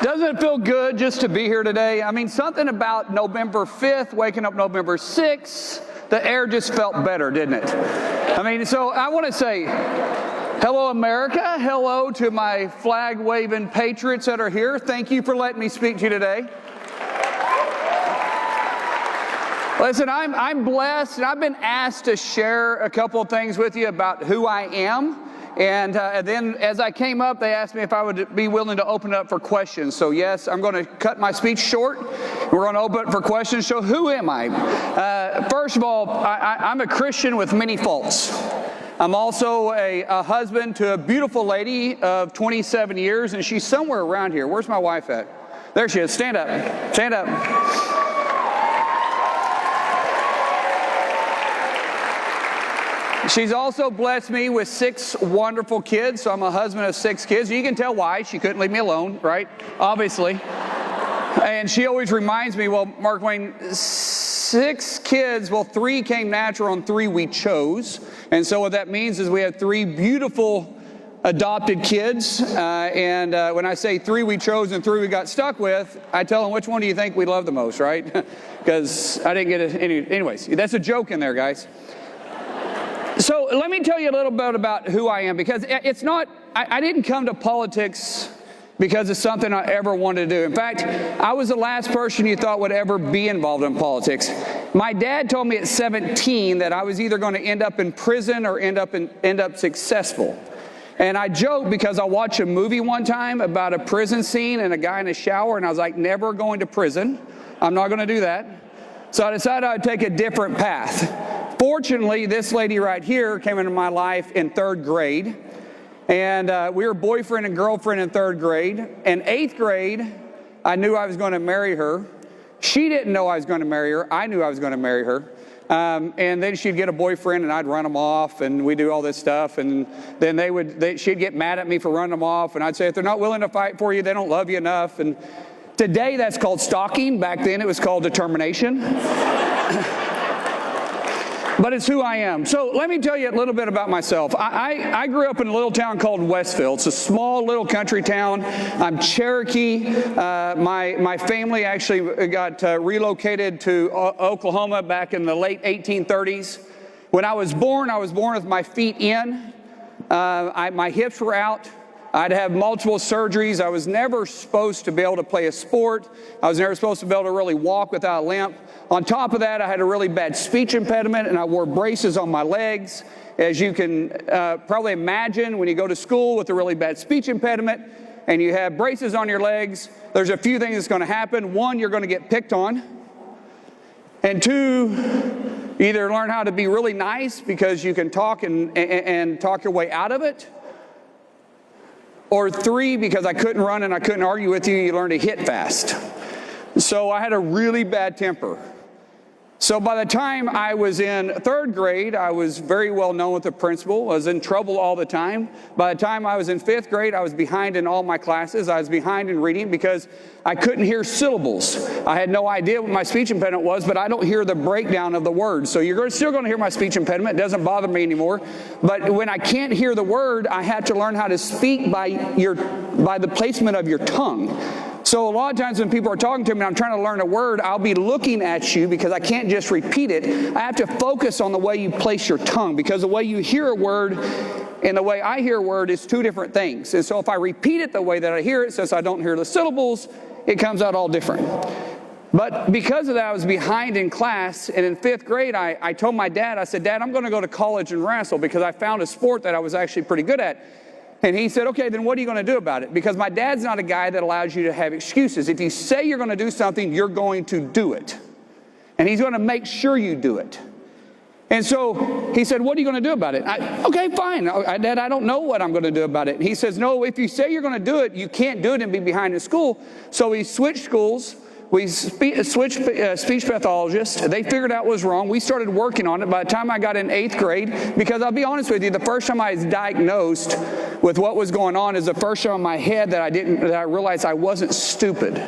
Doesn't it feel good just to be here today? I mean, something about November 5th, waking up November 6th, the air just felt better, didn't it? I mean, so I want to say, hello, America. Hello to my flag-waving patriots that are here. Thank you for letting me speak to you today. Listen, I'm blessed, and I've been asked to share a couple of things with you about who I am. And then as I came up, they asked me if I would be willing to open it up for questions. So yes, I'm going to cut my speech short. We're going to open it for questions. So who am I? First of all, I'm a Christian with many faults. I'm also a husband to a beautiful lady of 27 years, and she's somewhere around here. Where's my wife at? There she is. Stand up. Stand up. She's also blessed me with 6 wonderful kids, so I'm a husband of 6 kids. You can tell why. She couldn't leave me alone, right? Obviously. And she always reminds me, well, Markwayne, 6 kids, well, 3 came natural and 3 we chose. And so what that means is we have 3 beautiful adopted kids. And when I say 3 we chose and 3 we got stuck with, I tell them, which one do you think we love the most, right? Because I didn't get it. Anyways, that's a joke in there, guys. So let me tell you a little bit about who I am, because it's not, I didn't come to politics because it's something I ever wanted to do. In fact, I was the last person you thought would ever be involved in politics. My dad told me at 17 that I was either going to end up in prison or end up successful. And I joked because I watched a movie one time about a prison scene and a guy in a shower, and I was like, never going to prison. I'm not going to do that. So I decided I'd take a different path. Fortunately, this lady right here came into my life in 3rd grade, and we were boyfriend and girlfriend in 3rd grade. In 8th grade, I knew I was going to marry her. She didn't know I was going to marry her. I knew I was going to marry her. And then she'd get a boyfriend, and I'd run them off, and we'd do all this stuff. And then she'd get mad at me for running them off, and I'd say, if they're not willing to fight for you, they don't love you enough. And today, that's called stalking. Back then, it was called determination. But it's who I am. So let me tell you a little bit about myself. I grew up in a little town called Westfield. It's a small little country town. I'm Cherokee. My family actually got relocated to Oklahoma back in the late 1830s. When I was born with my feet in. My hips were out. I'd have multiple surgeries. I was never supposed to be able to play a sport. I was never supposed to be able to really walk without a limp. On top of that, I had a really bad speech impediment, and I wore braces on my legs. As you can probably imagine, when you go to school with a really bad speech impediment and you have braces on your legs, there's a few things that's going to happen. 1, you're going to get picked on. And 2, either learn how to be really nice because you can talk and talk your way out of it. Or 3, because I couldn't run and I couldn't argue with you, you learn to hit fast. So I had a really bad temper. So by the time I was in 3rd grade, I was very well known with the principal. I was in trouble all the time. By the time I was in 5th grade, I was behind in all my classes. I was behind in reading because I couldn't hear syllables. I had no idea what my speech impediment was, but I don't hear the breakdown of the words. So you're still going to hear my speech impediment. It doesn't bother me anymore. But when I can't hear the word, I have to learn how to speak by the placement of your tongue. So a lot of times when people are talking to me and I'm trying to learn a word, I'll be looking at you because I can't just repeat it. I have to focus on the way you place your tongue, because the way you hear a word and the way I hear a word is 2 different things. And so if I repeat it the way that I hear it, since I don't hear the syllables, it comes out all different. But because of that, I was behind in class, and in 5th grade, I told my dad, I said, Dad, I'm going to go to college and wrestle because I found a sport that I was actually pretty good at. And he said, okay, then what are you going to do about it? Because my dad's not a guy that allows you to have excuses. If you say you're going to do something, you're going to do it. And he's going to make sure you do it. And so he said, what are you going to do about it? Okay, fine. Dad, I don't know what I'm going to do about it. And he says, no, if you say you're going to do it, you can't do it and be behind in school. So we switched schools. We switched speech pathologists. They figured out what was wrong. We started working on it. By the time I got in 8th grade, because I'll be honest with you, the first time I was diagnosed with what was going on is the first time in my head that I realized I wasn't stupid.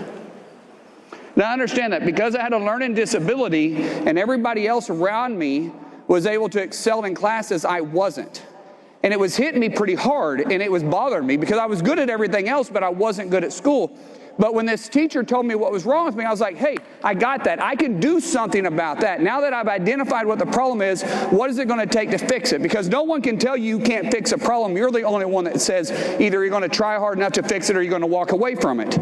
Now, understand that because I had a learning disability and everybody else around me was able to excel in classes, I wasn't. And it was hitting me pretty hard, and it was bothering me because I was good at everything else, but I wasn't good at school. But when this teacher told me what was wrong with me, I was like, hey, I got that. I can do something about that. Now that I've identified what the problem is, what is it going to take to fix it? Because no one can tell you can't fix a problem. You're the only one that says either you're going to try hard enough to fix it or you're going to walk away from it.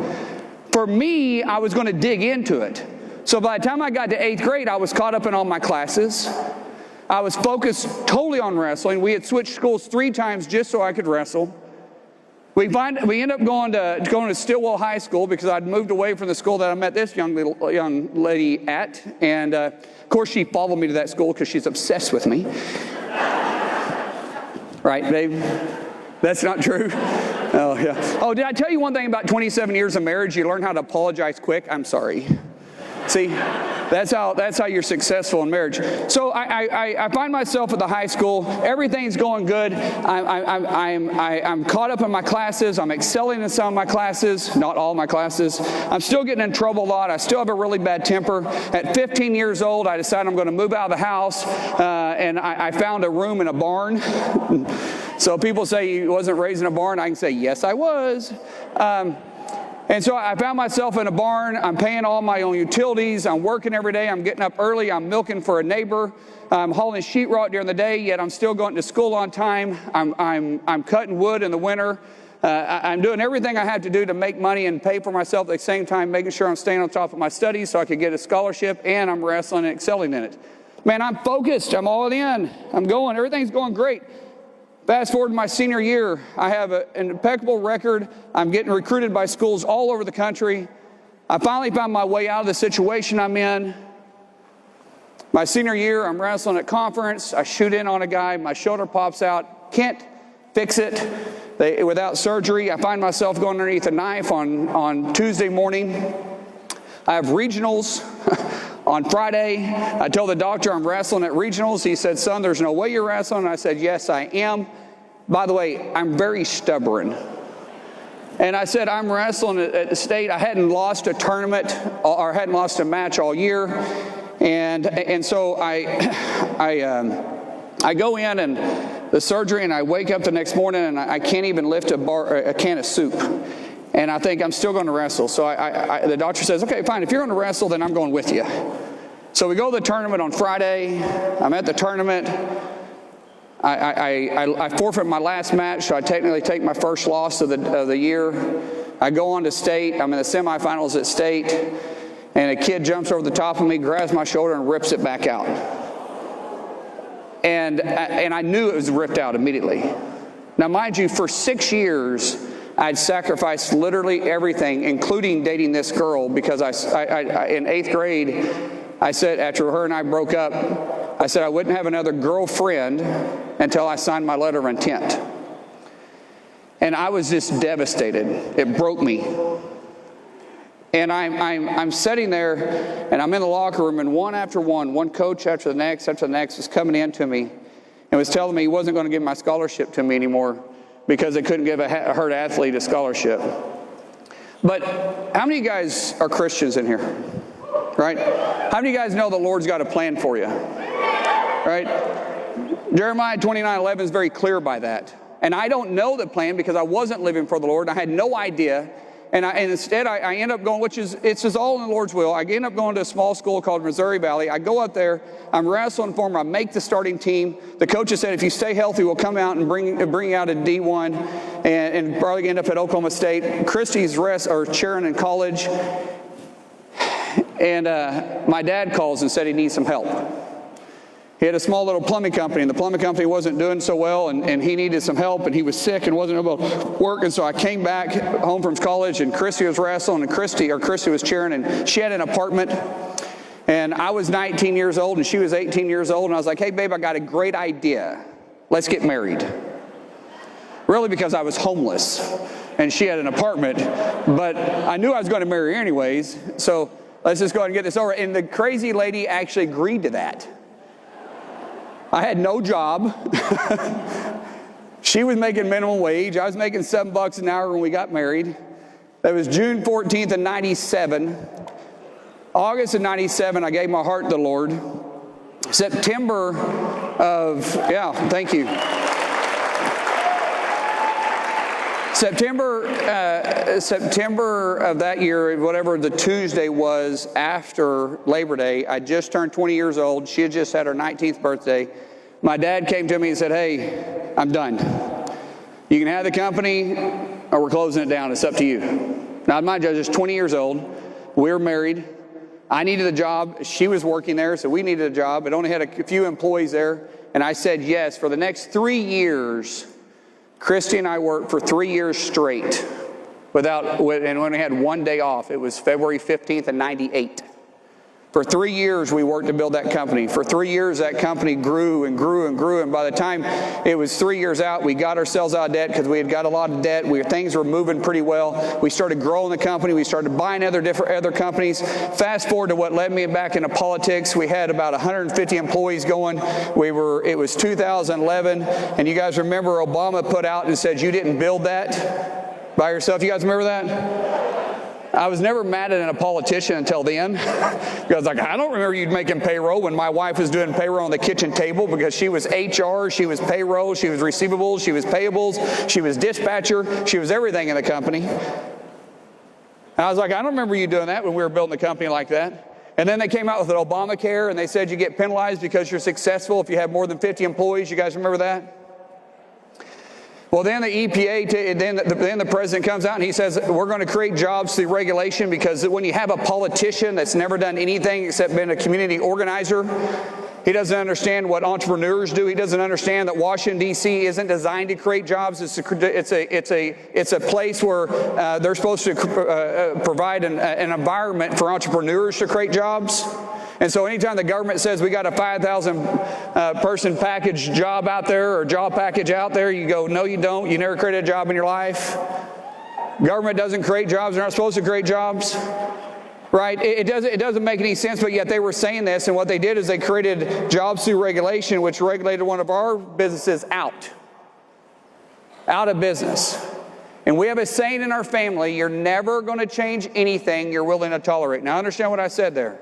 For me, I was going to dig into it. So by the time I got to 8th grade, I was caught up in all my classes. I was focused totally on wrestling. We had switched schools 3 times just so I could wrestle. We ended up going to Stillwell High School because I'd moved away from the school that I met this young lady at. And, of course, she followed me to that school because she's obsessed with me. Right, babe? That's not true? Oh, yeah. Oh, did I tell you one thing about 27 years of marriage? You learn how to apologize quick. I'm sorry. See, that's how you're successful in marriage. So I find myself at the high school. Everything's going good. I'm caught up in my classes. I'm excelling in some of my classes, not all my classes. I'm still getting in trouble a lot. I still have a really bad temper. At 15 years old, I decided I'm going to move out of the house, and I found a room in a barn. So people say you wasn't raised in a barn. I can say, yes, I was. And so I found myself in a barn. I'm paying all my own utilities. I'm working every day. I'm getting up early. I'm milking for a neighbor. I'm hauling sheetrock during the day, yet I'm still going to school on time. I'm cutting wood in the winter. I'm doing everything I have to do to make money and pay for myself at the same time, making sure I'm staying on top of my studies so I could get a scholarship, and I'm wrestling and excelling in it. Man, I'm focused. I'm all in. I'm going. Everything's going great. Fast forward to my senior year, I have an impeccable record. I'm getting recruited by schools all over the country. I finally found my way out of the situation I'm in. My senior year, I'm wrestling at conference. I shoot in on a guy. My shoulder pops out. Can't fix it without surgery. I find myself going underneath a knife on Tuesday morning. I have regionals. On Friday, I told the doctor I'm wrestling at regionals. He said, son, there's no way you're wrestling. I said, yes, I am. By the way, I'm very stubborn. And I said, I'm wrestling at the state. I hadn't lost a tournament or hadn't lost a match all year. And so I go in and the surgery, and I wake up the next morning and I can't even lift a can of soup. And I think I'm still going to wrestle. So the doctor says, okay, fine. If you're going to wrestle, then I'm going with you. So we go to the tournament on Friday. I'm at the tournament. I forfeit my last match, so I technically take my first loss of the year. I go on to state. I'm in the semifinals at state. And a kid jumps over the top of me, grabs my shoulder, and rips it back out. And I knew it was ripped out immediately. Now, mind you, for 6 years, I'd sacrificed literally everything, including dating this girl, because in 8th grade, I said, after her and I broke up, I said I wouldn't have another girlfriend until I signed my letter of intent. And I was just devastated. It broke me. And I'm sitting there, and I'm in the locker room, and one after one coach after the next was coming in to me and was telling me he wasn't going to give my scholarship to me anymore, because they couldn't give a hurt athlete a scholarship. But how many of you guys are Christians in here? Right? How many of you guys know the Lord's got a plan for you? Right? Jeremiah 29:11 is very clear by that. And I don't know the plan because I wasn't living for the Lord. I had no idea. And instead, I end up going, it's just all in the Lord's will. I end up going to a small school called Missouri Valley. I go up there. I'm wrestling for them. I make the starting team. The coaches said, if you stay healthy, we'll come out and bring you out at D1 and probably end up at Oklahoma State. Christy's cheering in college. And my dad calls and said he needs some help. He had a small little plumbing company, and the plumbing company wasn't doing so well, and he needed some help, and he was sick and wasn't able to work. And so I came back home from college, and Christy was wrestling, and Christy was cheering, and she had an apartment. And I was 19 years old, and she was 18 years old, and I was like, hey, babe, I got a great idea. Let's get married. Really, because I was homeless, and she had an apartment, but I knew I was going to marry her anyways, so let's just go ahead and get this over. And the crazy lady actually agreed to that. I had no job. She was making minimum wage. I was making $7 an hour when we got married. That was June 14th of 97. August of 97, I gave my heart to the Lord. September of, thank you. September of that year, whatever the Tuesday was after Labor Day, I just turned 20 years old. She had just had her 19th birthday. My dad came to me and said, hey, I'm done. You can have the company or we're closing it down. It's up to you. Now, mind you, I was just 20 years old. We were married. I needed a job. She was working there, so we needed a job. It only had a few employees there. And I said yes. For the next 3 years, Christy and I worked for 3 years straight and we only had one day off. It was February 15th of 98. For 3 years, we worked to build that company. For 3 years, that company grew and grew and grew. And by the time it was 3 years out, we got ourselves out of debt because we had got a lot of debt. Things were moving pretty well. We started growing the company. We started buying other companies. Fast forward to what led me back into politics. We had about 150 employees going. It was 2011. And you guys remember Obama put out and said, you didn't build that by yourself. You guys remember that? I was never mad at a politician until then. Because I don't remember you making payroll when my wife was doing payroll on the kitchen table because she was HR, she was payroll, she was receivables, she was payables, she was dispatcher, she was everything in the company. And I was like, I don't remember you doing that when we were building a company like that. And then they came out with an Obamacare and they said you get penalized because you're successful if you have more than 50 employees. You guys remember that? Well, then the EPA, then the president comes out and he says, we're going to create jobs through regulation because when you have a politician that's never done anything except been a community organizer, he doesn't understand what entrepreneurs do. He doesn't understand that Washington, D.C. isn't designed to create jobs. It's a place where they're supposed to provide an environment for entrepreneurs to create jobs. And so anytime the government says we got a 5,000 person package job out there or job package out there, you go, no, you don't. You never created a job in your life. Government doesn't create jobs. They're not supposed to create jobs. Right? It doesn't make any sense, but yet they were saying this, and what they did is they created jobs through regulation, which regulated one of our businesses out of business. And we have a saying in our family, you're never going to change anything you're willing to tolerate. Now, understand what I said there.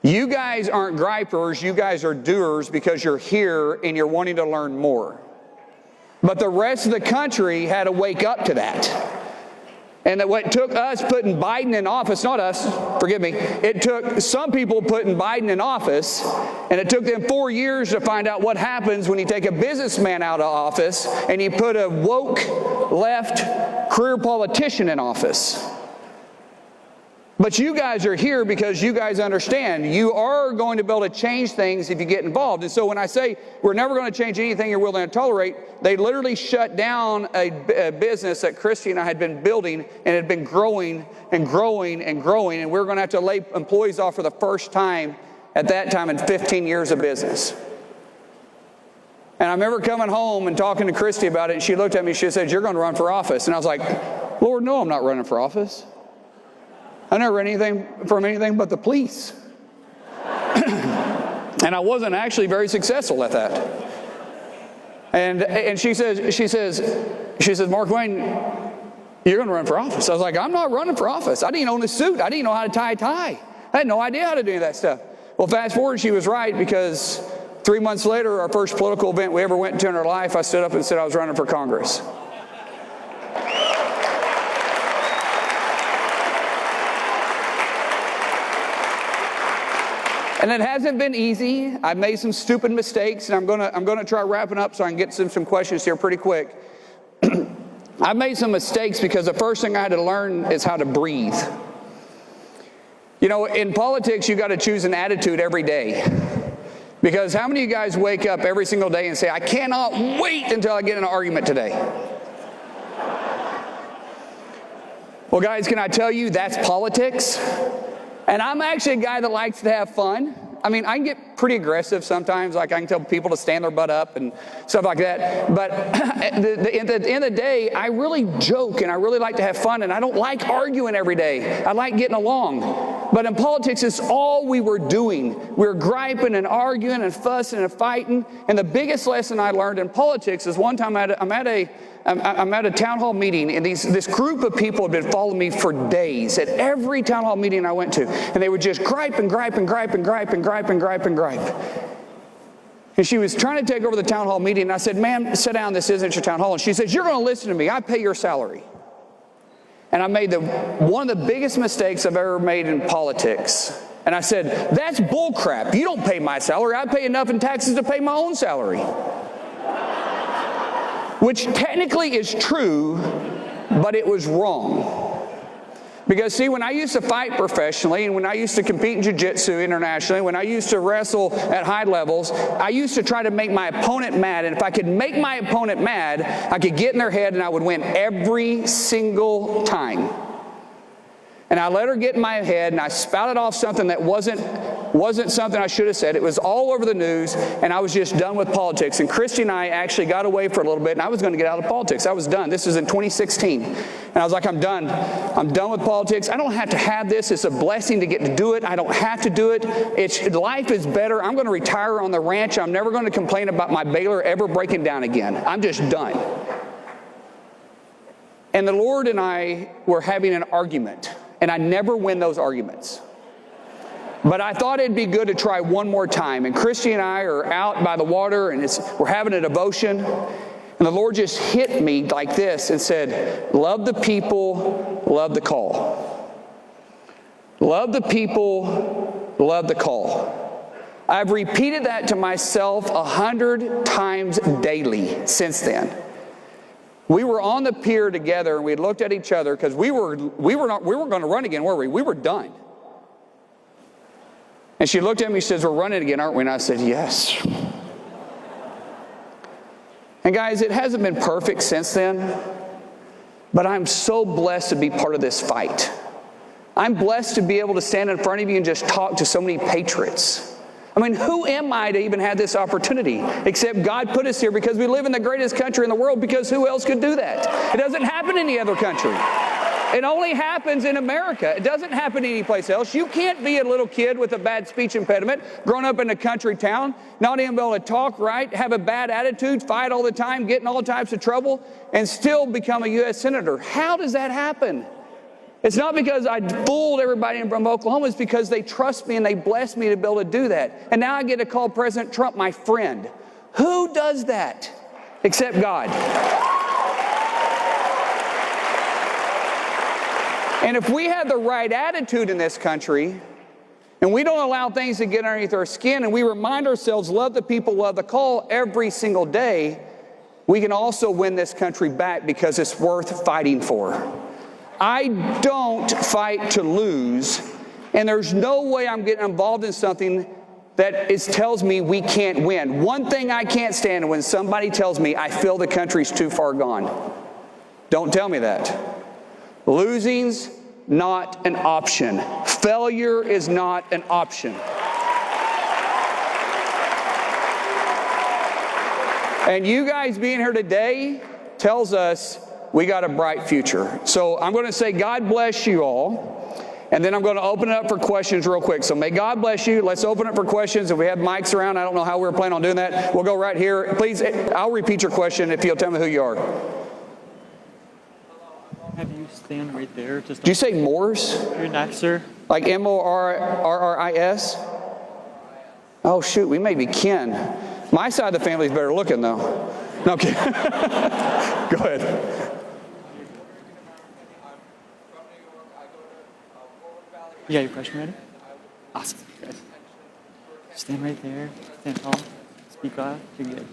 You guys aren't gripers, you guys are doers because you're here and you're wanting to learn more. But the rest of the country had to wake up to that. And that what took us putting Biden in office, not us, forgive me, it took some people putting Biden in office, and it took them 4 years to find out what happens when you take a businessman out of office and you put a woke, left, career politician in office. But you guys are here because you guys understand you are going to be able to change things if you get involved. And so when I say we're never going to change anything you're willing to tolerate, they literally shut down a business that Christy and I had been building and had been growing and growing and growing. And we were going to have to lay employees off for the first time at that time in 15 years of business. And I remember coming home and talking to Christy about it. And she looked at me, she said, you're going to run for office. And I was like, Lord, no, I'm not running for office. I never ran anything but the police. And I wasn't actually very successful at that. And she says, Markwayne, you're going to run for office. I was like, I'm not running for office. I didn't own a suit. I didn't know how to tie a tie. I had no idea how to do any of that stuff. Well, fast forward, she was right, because 3 months later, our first political event we ever went to in our life, I stood up and said I was running for Congress. And it hasn't been easy. I've made some stupid mistakes, and I'm gonna try wrapping up so I can get some questions here pretty quick. I've made some mistakes because the first thing I had to learn is how to breathe. You know, in politics, you got to choose an attitude every day. Because how many of you guys wake up every single day and say, I cannot wait until I get in an argument today? Well, guys, can I tell you that's politics? And I'm actually a guy that likes to have fun. I mean, I can get pretty aggressive sometimes. Like I can tell people to stand their butt up and stuff like that. But at the end of the day, I really joke and I really like to have fun. And I don't like arguing every day. I like getting along. But in politics, it's all we were doing. We were griping and arguing and fussing and fighting. And the biggest lesson I learned in politics is one time I'm at a town hall meeting, and this group of people had been following me for days at every town hall meeting I went to. And they would just gripe and gripe and gripe and gripe and gripe and gripe and gripe. And she was trying to take over the town hall meeting, and I said, ma'am, sit down, this isn't your town hall. And she says, you're going to listen to me, I pay your salary. And I made one of the biggest mistakes I've ever made in politics. And I said, that's bull crap. You don't pay my salary. I pay enough in taxes to pay my own salary. Which technically is true, but it was wrong. Because see, when I used to fight professionally, and when I used to compete in jiu-jitsu internationally, when I used to wrestle at high levels, I used to try to make my opponent mad. And if I could make my opponent mad, I could get in their head and I would win every single time. And I let her get in my head, and I spouted off something that wasn't something I should have said. It was all over the news, and I was just done with politics. And Christy and I actually got away for a little bit, and I was going to get out of politics. I was done. This was in 2016. And I was like, I'm done. I'm done with politics. I don't have to have this. It's a blessing to get to do it. I don't have to do it. Life is better. I'm going to retire on the ranch. I'm never going to complain about my baler ever breaking down again. I'm just done. And the Lord and I were having an argument. And I never win those arguments. But I thought it'd be good to try one more time. And Christy and I are out by the water, and we're having a devotion. And the Lord just hit me like this and said, love the people, love the call. Love the people, love the call. I've repeated that to myself 100 times daily since then. We were on the pier together, and we looked at each other because we were going to run again, were we? We were done. And she looked at me and says, we're running again, aren't we? And I said, yes. And guys, it hasn't been perfect since then, but I'm so blessed to be part of this fight. I'm blessed to be able to stand in front of you and just talk to so many patriots. I mean, who am I to even have this opportunity? Except God put us here because we live in the greatest country in the world, because who else could do that? It doesn't happen in any other country. It only happens in America. It doesn't happen anyplace else. You can't be a little kid with a bad speech impediment, grown up in a country town, not even able to talk right, have a bad attitude, fight all the time, get in all types of trouble, and still become a U.S. Senator. How does that happen? It's not because I fooled everybody from Oklahoma. It's because they trust me and they bless me to be able to do that. And now I get to call President Trump my friend. Who does that except God? And if we have the right attitude in this country, and we don't allow things to get underneath our skin, and we remind ourselves, love the people, love the call every single day, we can also win this country back, because it's worth fighting for. I don't fight to lose, and there's no way I'm getting involved in something that tells me we can't win. One thing I can't stand is when somebody tells me I feel the country's too far gone. Don't tell me that. Losing's not an option. Failure is not an option. And you guys being here today tells us we got a bright future. So I'm going to say God bless you all, and then I'm going to open it up for questions real quick. So may God bless you. Let's open it for questions. If we have mics around, I don't know how we're planning on doing that. We'll go right here. Please, I'll repeat your question if you'll tell me who you are. Have you stand right there? Did you say Morris? You're next, sir. Like M-O-R-R-I-S? Oh, shoot, we may be kin. My side of the family's better looking, though. No, okay. Go ahead. You got your question ready? Awesome. Good. Stand right there. Stand tall. Speak loud. You're good.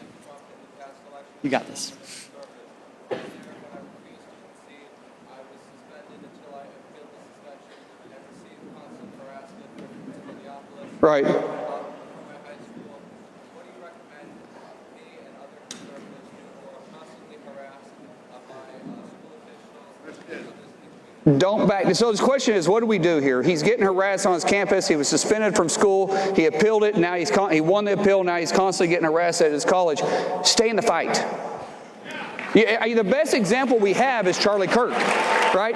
You got this. Right. Don't back. So his question is, what do we do here? He's getting harassed on his campus. He was suspended from school. He appealed it. Now he won the appeal. Now he's constantly getting harassed at his college. Stay in the fight. The best example we have is Charlie Kirk, right?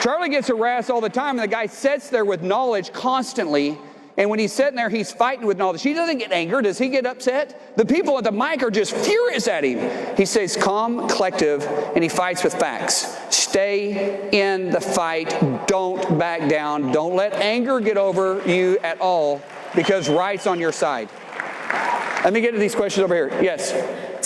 Charlie gets harassed all the time, and the guy sits there with knowledge constantly. And when he's sitting there, he's fighting with knowledge. He doesn't get angry. Does he get upset? The people at the mic are just furious at him. He stays calm, collective, and he fights with facts. Stay in the fight. Don't back down. Don't let anger get over you at all, because right's on your side. Let me get to these questions over here. Yes.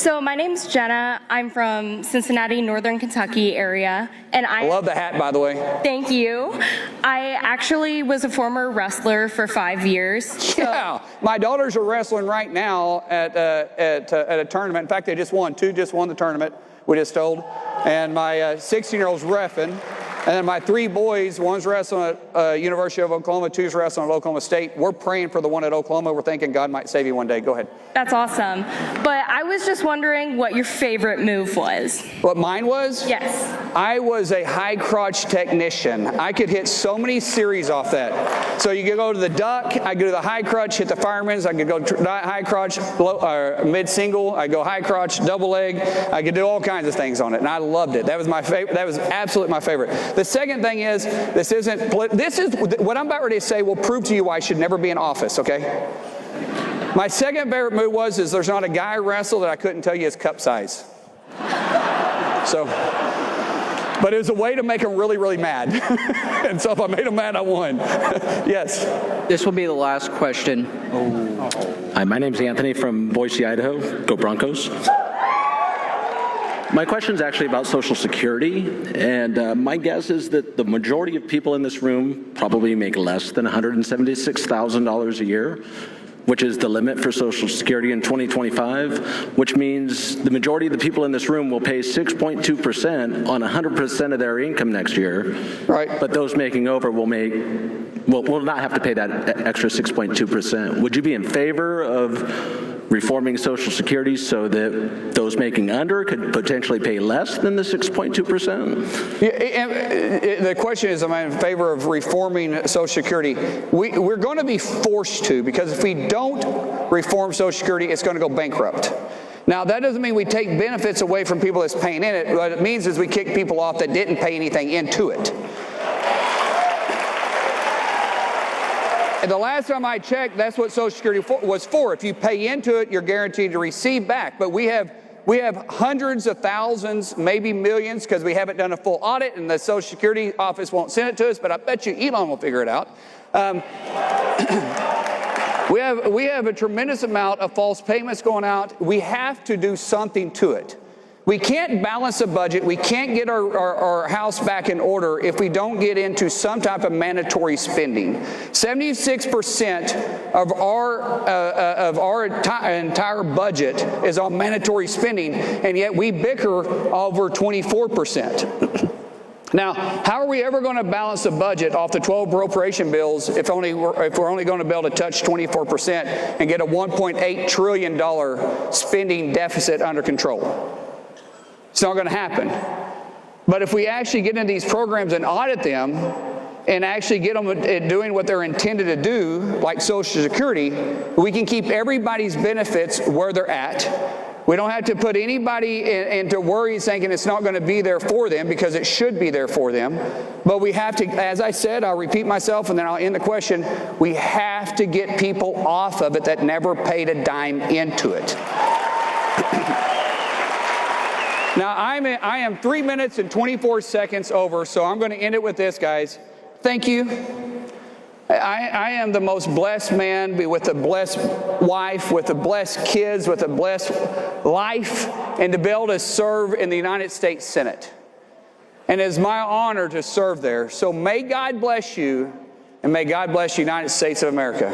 So my name's Jenna. I'm from Cincinnati, Northern Kentucky area, and I love the hat, by the way. Thank you. I actually was a former wrestler for 5 years. Yeah, my daughters are wrestling right now at a tournament. In fact, they just won. Two just won the tournament, we just told. And my 16-year-old's reffing. And then my 3 boys, one's wrestling at University of Oklahoma, 2's wrestling at Oklahoma State. We're praying for the one at Oklahoma. We're thinking God might save you one day. Go ahead. That's awesome. But I was just wondering what your favorite move was. What mine was? Yes. I was a high crotch technician. I could hit so many series off that. So you could go to the duck, I could do the high crotch, hit the fireman's, I could go high crotch, mid single, I go high crotch, double leg. I could do all kinds of things on it, and I loved it. That was my favorite. That was absolutely my favorite. The second thing is, this is what I'm about ready to say will prove to you why I should never be in office, okay? My second favorite move is there's not a guy wrestle that I couldn't tell you his cup size. So, but it was a way to make him really, really mad. And so if I made him mad, I won. Yes. This will be the last question. Hi, my name's Anthony from Boise, Idaho. Go Broncos. My question is actually about Social Security, and my guess is that the majority of people in this room probably make less than $176,000 a year, which is the limit for Social Security in 2025, which means the majority of the people in this room will pay 6.2% on 100% of their income next year. Right. But those making over will not have to pay that extra 6.2%. Would you be in favor of reforming Social Security so that those making under could potentially pay less than the 6.2%? Yeah, the question is, am I in favor of reforming Social Security? We're going to be forced to, because if we don't reform Social Security, it's going to go bankrupt. Now, that doesn't mean we take benefits away from people that's paying in it. What it means is we kick people off that didn't pay anything into it. And the last time I checked, that's what Social Security was for. If you pay into it, you're guaranteed to receive back. But we have hundreds of thousands, maybe millions, because we haven't done a full audit, and the Social Security office won't send it to us, but I bet you Elon will figure it out. We have a tremendous amount of false payments going out. We have to do something to it. We can't balance a budget. We can't get our house back in order if we don't get into some type of mandatory spending. 76% of our entire budget is on mandatory spending, and yet we bicker over 24%. Now, how are we ever going to balance the budget off the 12 appropriation bills if we're only going to be able to touch 24% and get a $1.8 trillion spending deficit under control? It's not going to happen. But if we actually get into these programs and audit them and actually get them doing what they're intended to do, like Social Security, we can keep everybody's benefits where they're at. We don't have to put anybody into worries thinking it's not going to be there for them, because it should be there for them. But we have to, as I said, I'll repeat myself and then I'll end the question, we have to get people off of it that never paid a dime into it. Now, I am 3 minutes and 24 seconds over, so I'm going to end it with this, guys. Thank you. I am the most blessed man, with a blessed wife, with the blessed kids, with a blessed life, and to be able to serve in the United States Senate. And it is my honor to serve there. So may God bless you, and may God bless the United States of America.